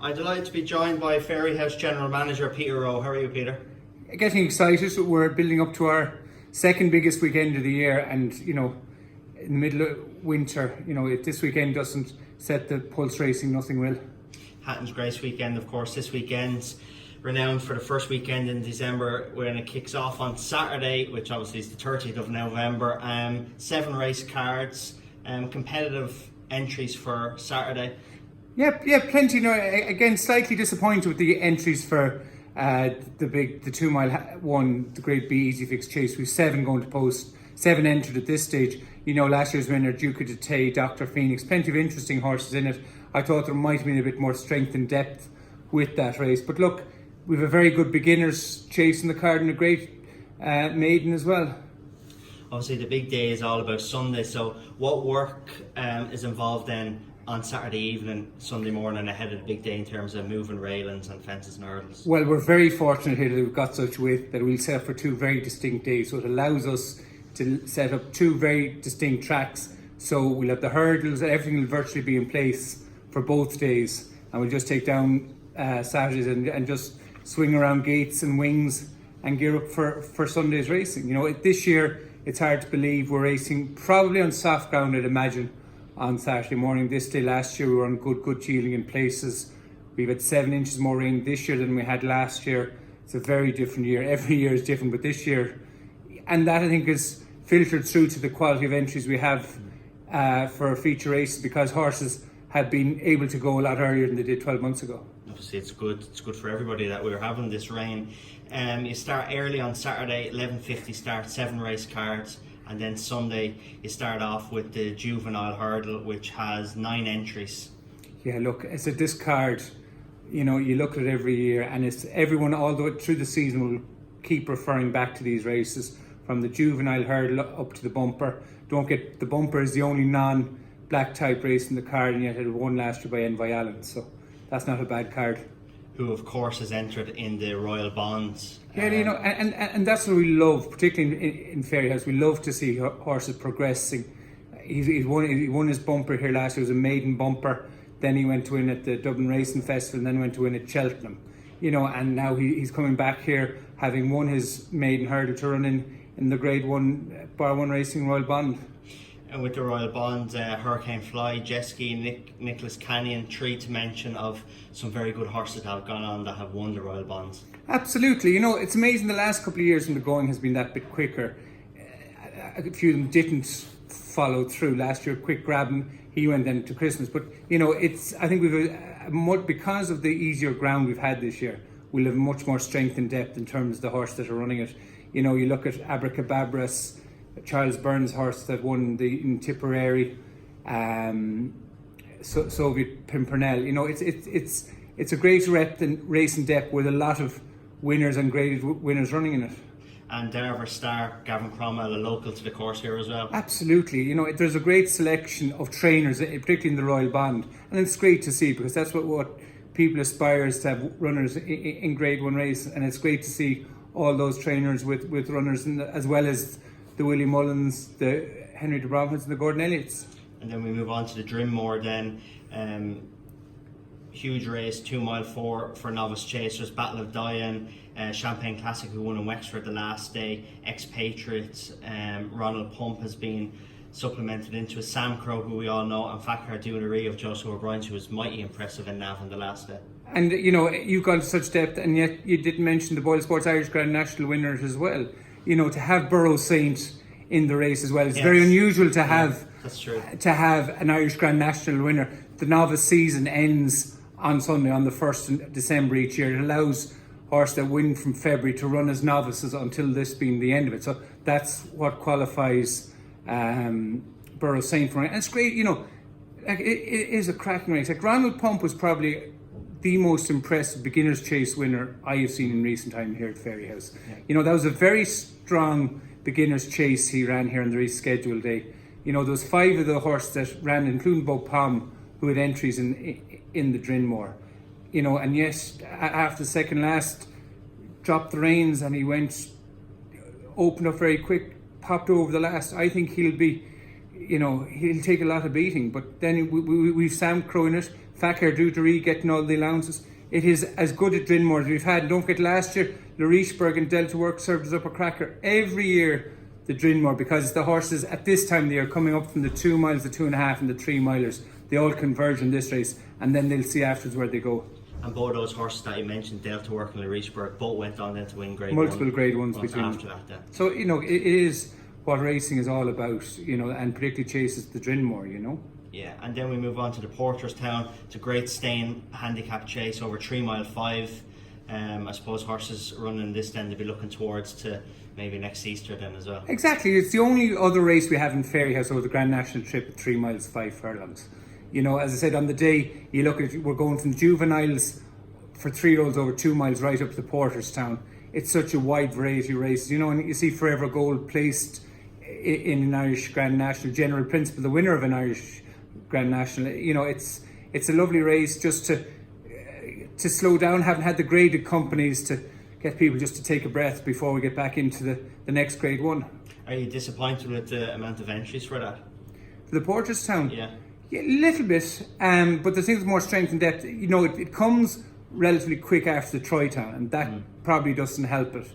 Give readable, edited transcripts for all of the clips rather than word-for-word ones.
I'm delighted to be joined by Fairyhouse General Manager Peter Rowe. How are you, Peter? Getting excited. We're building up to our second biggest weekend of the year, and in the middle of winter, if this weekend doesn't set the pulse racing, nothing will. Hatton Grace weekend, of course. This weekend's renowned for the first weekend in December when it kicks off on Saturday, which obviously is the 30th of November. 7 race cards, competitive entries for Saturday. Yeah, plenty. Again, slightly disappointed with the entries for the 2 mile one, the Grade B Easy Fix Chase. We've 7 going to post, 7 entered at this stage. Last year's winner, Duke of Tay, Dr. Phoenix, plenty of interesting horses in it. I thought there might have been a bit more strength and depth with that race. But look, we've a very good beginners chase in the card and a great maiden as well. Obviously, the big day is all about Sunday. So what work is involved then on Saturday evening, Sunday morning ahead of the big day in terms of moving railings and fences and hurdles? Well, we're very fortunate here that we've got such width that we'll set up for 2 very distinct days. So it allows us to set up 2 very distinct tracks. So we'll have the hurdles, everything will virtually be in place for both days. And we'll just take down Saturdays and just swing around gates and wings and gear up for Sunday's racing. This year, it's hard to believe we're racing probably on soft ground, I'd imagine, on Saturday morning. This day last year we were on good shielding in places. We've had 7 inches more rain this year than we had last year. It's a very different year. Every year is different, but this year, and that I think is filtered through to the quality of entries we have for our feature races, because horses have been able to go a lot earlier than they did 12 months ago. Obviously it's good for everybody that we're having this rain. You start early on Saturday, 11:50 start, 7 race cards. And then Sunday, you start off with the juvenile hurdle, which has 9 entries. Yeah, look, it's this card, you look at it every year, and it's everyone all the way through the season will keep referring back to these races, from the juvenile hurdle up to the bumper. Don't get the bumper is the only non-black type race in the card, and yet it won last year by Envoy Allen, so that's not a bad card. Who of course has entered in the Royal Bonds. Yeah, and that's what we love, particularly in Fairyhouse. We love to see horses progressing. He won his bumper here last year. It was a maiden bumper. Then he went to win at the Dublin Racing Festival, and then went to win at Cheltenham. And now he's coming back here, having won his maiden hurdle, to run in the Grade 1 Bar 1 Racing Royal Bond. And with the Royal Bonds, Hurricane Fly, Jesky, Nicholas Canyon, 3 to mention of some very good horses that have gone on that have won the Royal Bonds. Absolutely. It's amazing the last couple of years when the going has been that bit quicker. A few of them didn't follow through. Last year, Quick Grabbing, he went then to Christmas. But, I think we've because of the easier ground we've had this year, we'll have much more strength and depth in terms of the horse that are running it. You look at Abracababras, Charles Burns' horse that won in Tipperary, Soviet Pimpernel. It's a great race and depth with a lot of winners and graded winners running in it. And Derver Star, Gavin Cromwell, a local to the course here as well. Absolutely. There's a great selection of trainers, particularly in the Royal Bond, and it's great to see, because that's what people aspire to have, runners in Grade 1 race, and it's great to see all those trainers with runners, as well as the Willie Mullins, the Henry de Bromheads and the Gordon Elliots. And then we move on to the Drimmore then. Huge race, 2 mile 4 for novice chasers, Battle of Dian, Champagne Classic who won in Wexford the last day, Expatriates, Ronald Pump has been supplemented into a Sam Crow, who we all know, and Fakar Dunary of Joseph O'Brien, who was mighty impressive in Navan the last day. And you've gone to such depth, and yet you didn't mention the Boyle Sports Irish Grand National winners as well. To have Burrow Saint in the race as well. It's very unusual to have that's true. To have an Irish Grand National winner. The novice season ends on Sunday, on the 1st of December each year. It allows horses that win from February to run as novices until this being the end of it. So that's what qualifies Burrow Saint for it. And it's great, it is a cracking race. Ronald Pump was probably the most impressive beginner's chase winner I have seen in recent time here at Fairyhouse. Yeah. That was a very strong beginner's chase he ran here on the race schedule day. There was 5 of the horses that ran, including Bob Palm, who had entries in the Drinmore. And yes, after the second last, dropped the reins and he opened up very quick, popped over the last. I think he'll take a lot of beating, but then we've Sam Crow in it. Fakir Dutery getting all the allowances. It is as good at Drinmore as we've had. Don't forget last year, Laurishburg and Delta Work served us up a cracker. Every year, the Drinmore, because the horses at this time of the year coming up from the 2 miles, the 2.5 and the 3 milers, they all converge in this race, and then they'll see afterwards where they go. And both those horses that you mentioned, Delta Work and Laurishburg, both went on then to win grade multiple one, grade ones between after that then. So, you know, it is what racing is all about, you know, and particularly chases the Drinmore, you know. Yeah, and then we move on to the Porterstown. It's a great staying handicap chase over 3 mile 5. I suppose horses running this then to be looking towards to maybe next Easter then as well. Exactly, it's the only other race we have in Fairyhouse over the Grand National Trip at 3 miles 5 furlongs. You know, as I said, on the day, you look at it, we're going from juveniles for 3-year-olds over 2 miles right up to Porterstown. It's such a wide variety of races, you know, and you see Forever Gold placed in an Irish Grand National, General Principle, the winner of an Irish Grand National. You know, it's a lovely race just to slow down. Haven't had the graded companies to get people just to take a breath before we get back into the next grade one. Are you disappointed with the amount of entries for that? For the Porterstown? Yeah. Yeah, a little bit, but the thing with more strength and depth, you know, it comes relatively quick after the Troytown, and that probably doesn't help it.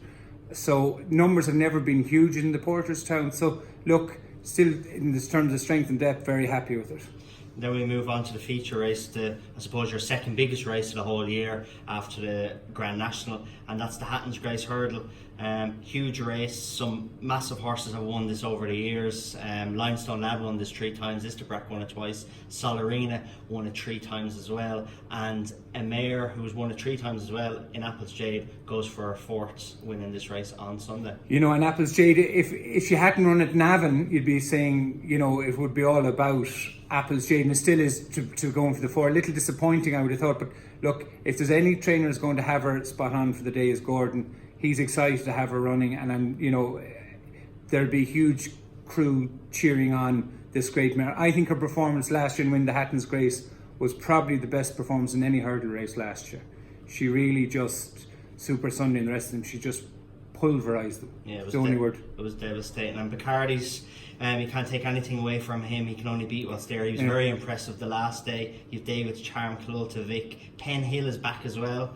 So numbers have never been huge in the Porterstown. So look, still in this terms of strength and depth, very happy with it. Then we move on to the feature race, I suppose your second biggest race of the whole year after the Grand National, and that's the Hatton Grace Hurdle. Huge race, some massive horses have won this over the years. Limestone Lad won this 3 times, Istabrack won it twice, Solarina won it 3 times as well, and a mare who's won it 3 times as well in Apple's Jade goes for her 4th win in this race on Sunday. You know, in Apple's Jade, if you hadn't run at Navan, you'd be saying, you know, it would be all about Apple's Jade, and it still is to going for the 4. A little disappointing, I would have thought, but look, if there's any trainer who's going to have her spot on for the day is Gordon. He's excited to have her running, and you know, there'll be a huge crew cheering on this great mare. I think her performance last year in Win the Hatton Grace was probably the best performance in any hurdle race last year. She really just, Super Sunday and the rest of them, she just pulverised them. Yeah, it was the only word. It was devastating. And Bacardi's, you can't take anything away from him. He can only beat what's there. He was very impressive the last day. You've David's Charm, Kilolta Vic. Pen Hill is back as well.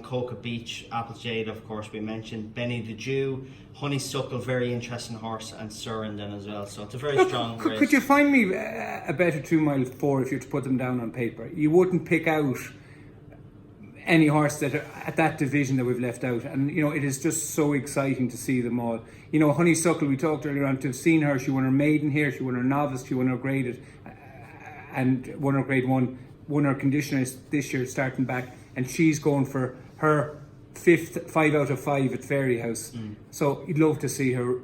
Coca Beach, Apple's Jade, of course, we mentioned. Benny the Jew, Honeysuckle, very interesting horse, and Surrenden as well. So it's a very strong race. Could you find me a better 2 mile 4 if you were to put them down on paper? You wouldn't pick out any horse that are at that division that we've left out, and you know, it is just so exciting to see them all. You know, Honeysuckle, we talked earlier on, to have seen her, she won her maiden here, she won her novice, she won her graded, and won her grade 1, won her conditioner this year starting back, and she's going for her 5th 5 out of 5 at Fairyhouse. So you'd love to see her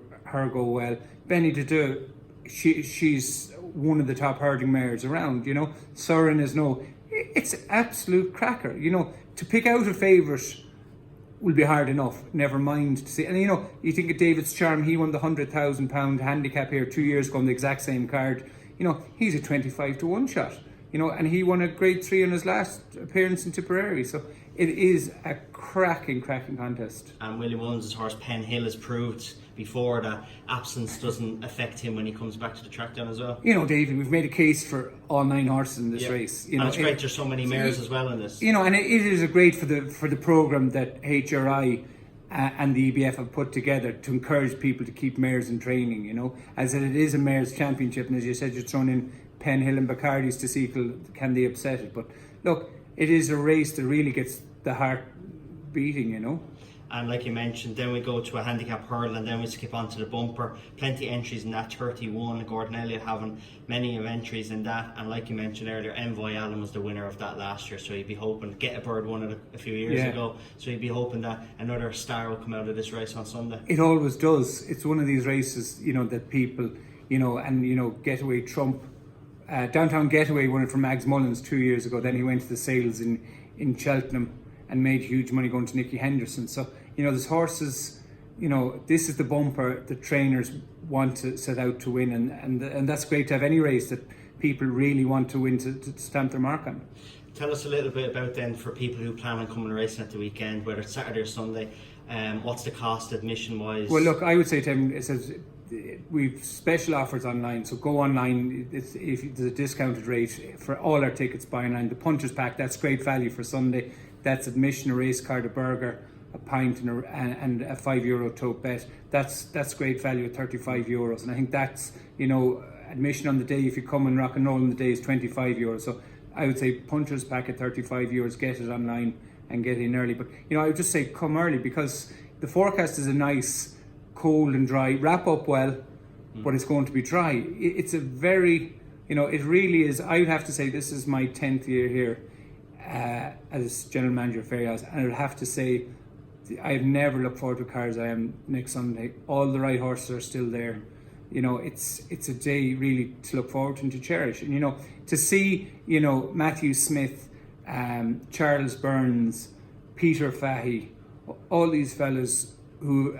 go well. Benny Dedeau, she's one of the top herding mares around, you know. Surin is it's an absolute cracker, you know. To pick out a favourite will be hard enough, never mind to see. And you know, you think of David's Charm, he won the £100,000 handicap here 2 years ago on the exact same card. You know, he's a 25 to 1 shot, you know, and he won a grade 3 on his last appearance in Tipperary. So it is a cracking contest. And Willie Mullins' horse Pen Hill has proved before that absence doesn't affect him when he comes back to the track down as well. You know, David, we've made a case for all 9 horses in this race. You know, and it's great there's so many mares as well in this. You know, and it is a great for the programme that HRI and the EBF have put together to encourage people to keep mares in training, you know, as it is a mares championship, and as you said, you're thrown in Pen Hill and Bacardi's to see can they upset it. But look, it is a race that really gets the heart beating, you know. And like you mentioned, then we go to a handicap hurdle, and then we skip on to the bumper. Plenty of entries in that, 31. Gordon Elliott having many of entries in that. And like you mentioned earlier, Envoy Allen was the winner of that last year. So you'd be hoping, Get a Bird won it a few years ago. So you'd be hoping that another star will come out of this race on Sunday. It always does. It's one of these races, you know, that people, you know, and you know, Getaway Trump, Downtown Getaway won it from Mags Mullins 2 years ago. Then he went to the sales in Cheltenham and made huge money going to Nicky Henderson. So, you know, there's horses, you know, this is the bumper the trainers want to set out to win, and that's great to have any race that people really want to win to stamp their mark on. Tell us a little bit about then, for people who plan on coming and racing at the weekend, whether it's Saturday or Sunday, what's the cost admission wise? Well, look, I would say to him, it says we've special offers online, so go online. If there's a discounted rate for all our tickets buy online. The Punchers Pack, that's great value for Sunday. That's admission, a race card, a burger, a pint, and a €5 tote bet. That's great value at €35, and I think that's, admission on the day, if you come and rock and roll on the day, is €25. So I would say Punchers Pack at €35, get it online and get in early. But I would just say come early, because the forecast is a nice cold and dry, wrap up well, but it's going to be dry. It's a very, it really is. I would have to say this is my 10th year here as general manager of Fairyhouse, and I would have to say I've never looked forward to cars I am next Sunday. All the right horses are still there. It's a day really to look forward to and to cherish. And to see Matthew Smith, Charles Burns, Peter Fahey, all these fellas who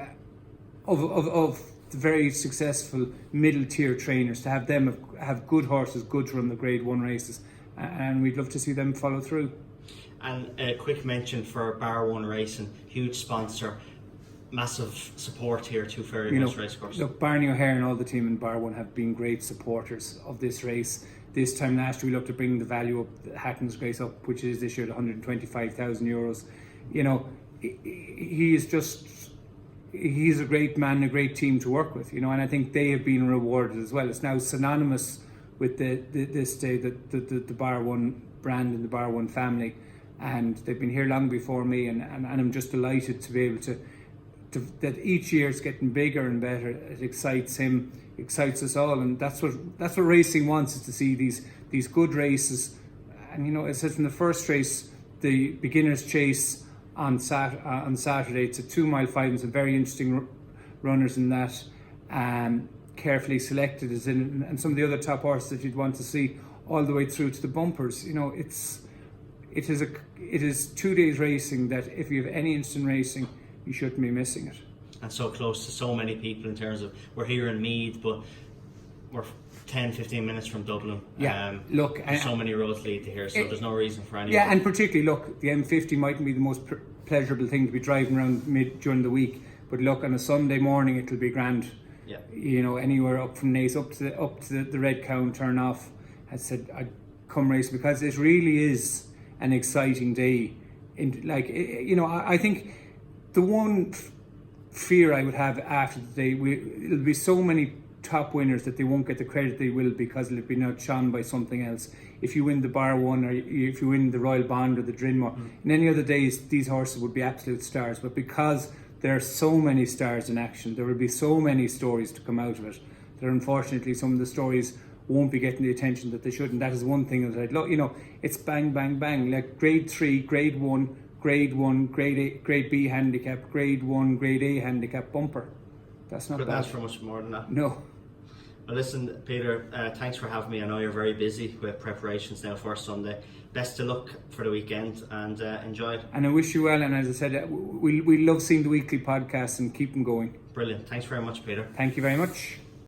of the very successful middle tier trainers, to have them have good horses, good to run the Grade 1 races, and we'd love to see them follow through. And a quick mention for Bar 1 Racing, huge sponsor, massive support here to Fairyhouse Racecourse. Look, Barney O'Hare and all the team in Bar 1 have been great supporters of this race. This time last year we looked to bring the value up, Hatton Grace up, which is this year at €125,000. He's a great man, a great team to work with, and I think they have been rewarded as well. It's now synonymous with this day, the Bar 1 brand and the Bar 1 family, and they've been here long before me, and I'm just delighted to be able to that each year it's getting bigger and better. It excites him, excites us all, and that's what racing wants, is to see these good races. And I said from the first race, the beginners chase on Saturday, it's a 2 mile fight, and some very interesting runners in that, carefully selected as in, and some of the other top horses that you'd want to see all the way through to the bumpers. It is 2 days racing that if you have any interest in racing, you shouldn't be missing it. And so close to so many people, in terms of, we're here in Meath, but we're 10-15 minutes from Dublin. Look, so many roads lead to here, so there's no reason for anyone. Yeah, and particularly, look, the M50 mightn't be the most pleasurable thing to be driving around during the week, but look, on a Sunday morning it'll be grand. Yeah. Anywhere up from Naas up to the Red Cow and turn off. I said I'd come racing, because it really is an exciting day. I think the one fear I would have after the day, it'll be so many top winners that they won't get the credit they will, because it'll be outshone by something else. If you win the Bar 1, or if you win the Royal Bond or the Drinmore, in any other days these horses would be absolute stars, but because there are so many stars in action, there will be so many stories to come out of it, that unfortunately some of the stories won't be getting the attention that they should. And that is one thing that I'd love. It's bang, bang, bang, like Grade 3, Grade 1, Grade 1, Grade A, Grade B handicap, Grade 1, Grade A handicap bumper. That's not bad. Couldn't ask for much more than that. No. Well, listen, Peter, thanks for having me. I know you're very busy with preparations now for Sunday. Best of luck for the weekend, and enjoy it. And I wish you well, and as I said, we love seeing the weekly podcasts, and keep them going. Brilliant. Thanks very much, Peter. Thank you very much.